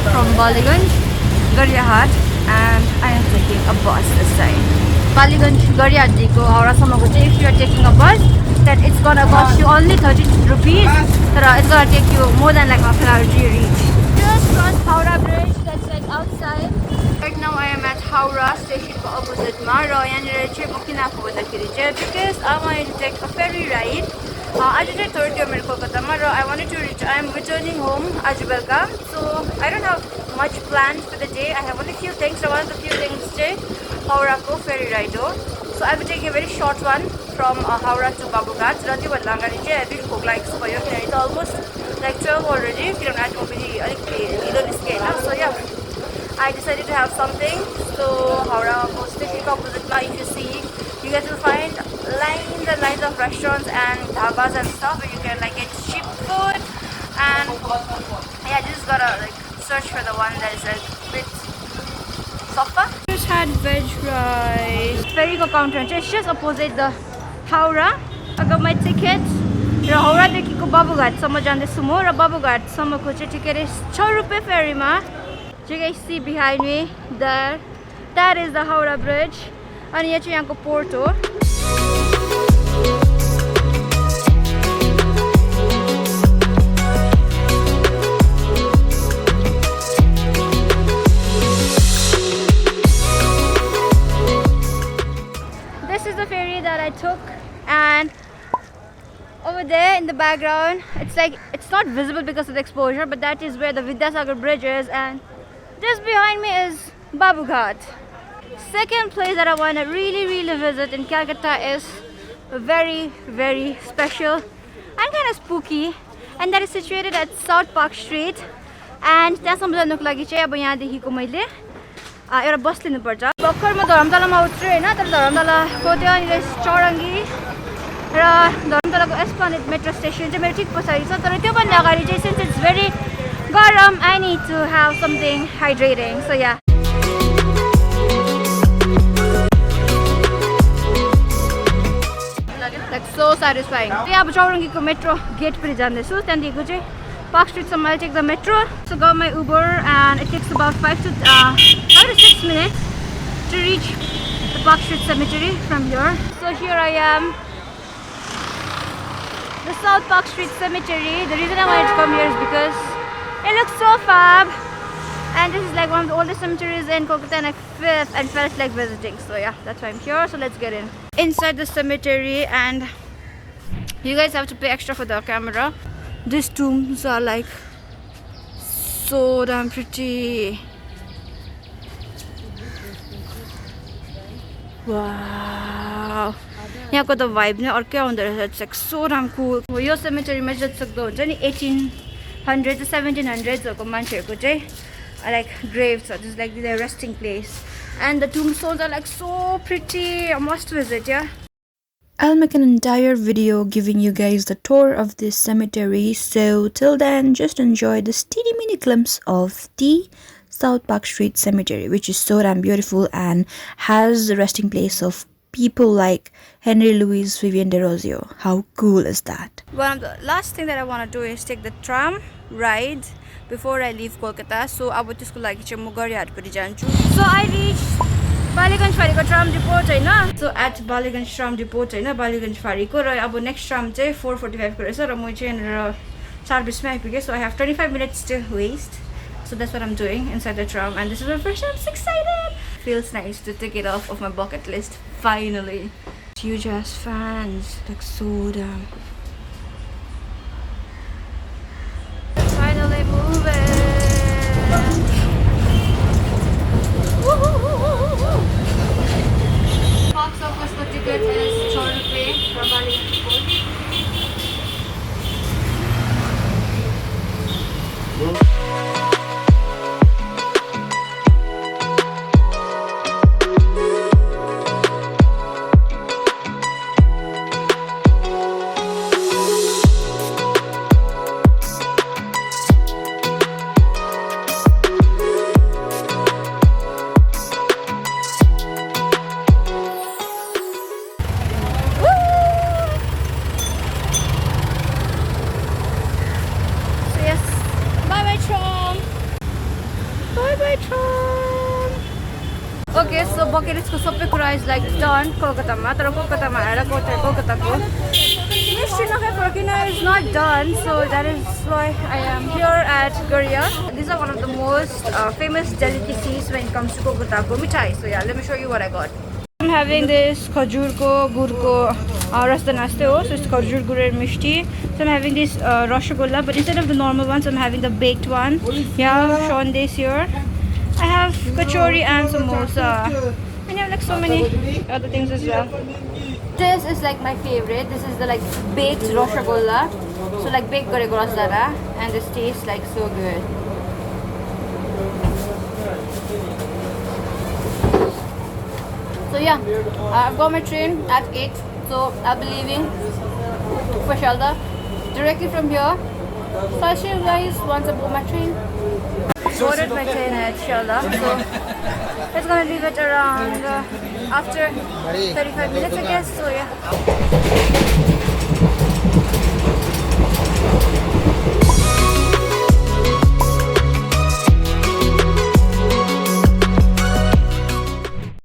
from Balleygunge, Garyahat, and I am taking a bus this time. Balleygunge, Garyahat-ko Howrah-samma ko चाहिँ if you are taking a bus, that it's gonna cost you only 30 rupees. But it's gonna take you more than like half an hour to reach. Just crossed Howrah bridge. That's like outside. Right now I am at Howrah station ko opposite ma ra yahanera chai ma kin aako bhandakeri chai because I wanted to take a ferry ride. Aaj chai third day मेरो Kolkata ma ra I wanted to reach. I am returning home aaj belka, so I don't have much planned for the day. I have only few things. One of the few things chai Howrah ko ferry ride ho. So I'll be taking a very short one from Howrah to Babughar. So rati bhanda agadi chai a bit bhok लागेको छ भयो किनभने it's almost like 12 already. किनभने आज म पनि अलिक ढिलो निस्केँ हैन. So yeah, I decided to have something. So Howrah station opposite ma, if you see, you guys will find lines and lines of restaurants and dhabas and stuff where you can like get cheap food. And yeah, just gotta like search for the one that is like a bit softer. Just had veg rice. Ferry ko counter it's just opposite the Howrah. I got my ticket. र हाउरादेखिको बाबुघाटसम्म जाँदैछु म र बाबुघाटसम्मको चाहिँ ticket is 6 रुपैयाँ फेरीमा. You guys see behind me there, that is the Howrah bridge. And here is the port. This is the ferry that I took, and over there in the background, it's like it's not visible because of the exposure, but that is where the Vidyasagar bridge is, and just behind me is Babughar. Second place that I want to really visit in Kolkata is very special and kind of spooky, and that is situated at South Park Street. And त्यहाँसम्म जानुको लागि चाहिँ अब यहाँदेखिको मैले एउटा बस लिनुपर्छ. भर्खर म धर्मतलामा उत्रेँ हैन, तर धर्मतलाको त्यहाँनिर चौरङ्गी र धर्मतलाको एस्प्लानेड मेट्रो स्टेसन चाहिँ मेरो ठिक पछाडि छ. तर त्योभन्दा अगाडि चाहिँ since it's very garam, I need to have something hydrating. So yeah. Like so satisfying. So yeah, अब चौरङ्गीको मेट्रो गेट पनि जान्दैछु. त्यहाँदेखिको चाहिँ Park Streetसम्म I take the metro. So got my Uber and it takes about 5 to 6 minutes to reach the Park Street Cemetery from here. So here I am, the South Park Street Cemetery. The reason I wanted to come here is because it looks so fab, and this is like one of the oldest cemeteries in Kolkata, and I felt like visiting. So yeah, that's why I'm here. So let's get in inside the cemetery, and you guys have to pay extra for the camera. These tombs are like so damn pretty. Wow. यहाँको त vibe नै अर्कै आउँदो रहेछ. It's like so damn cool. Yo cemetery मा जति सक्दो हुन्छ नि 1800s to 1700s हरुको मान्छेहरुको चाहिँ like graves, so just like their resting place, and the tombstones are like so pretty. I must visit. Yeah, I'll make an entire video giving you guys the tour of this cemetery, so till then just enjoy this teeny mini glimpse of the South Park Street Cemetery, which is so damn beautiful and has the resting place of people like Henry Louis Vivian de Rosio. How cool is that? one of the last thing that I want to do is take the tram ride before I leave Kolkata. So अब त्यसको लागि चाहिँ म गरिहाटपट्टि जान्छु. So I reached Balleygunge Ferryको tram depot Hahn. So at Balleygunge tram depot Hahn, Balleygunge Ferryको र अब next tram चाहिँ 4:45 को रहेछ र म चाहिँ यहाँनिर 4:20 मा आइपुगे. So I have 25 minutes to waste. So that's what I'm doing inside the tram, and this is my first time. I'm so excited. Feels nice to take it off of my bucket list finally. Huge ass fans, like so damn. Finally moving. Park Circus for ticket is 4 rupees for Balleygunge. So bucket list ko sabi ko is like done Kolkata ma. Pero Kolkata ma era Kolkata ko. Mystery na kay Parkina is not done. So that is why I am here at Garia. These are one of the most famous delicacies when it comes to Kolkata ko mithai. So yeah, let me show you what I got. I'm having this khajur ko, gur ko, rasta naste ho. So it's khajur, gur and mishti. So I'm having this rasgulla, but instead of the normal ones, I'm having the baked one. Yeah, I've shown this here. I have kachori and samosa. And I have like so many other things as well. This is like my favorite. This is the like baked rasgulla. So like baked gareko rasdara, and this tastes like so good. So yeah, I've got my train at 8. So I'll be leaving for Shalda directly from here. So I'll show you guys once I board my train. Boarded my train at Shalda. So it's gonna leave at around after 35 minutes, I guess. So yeah.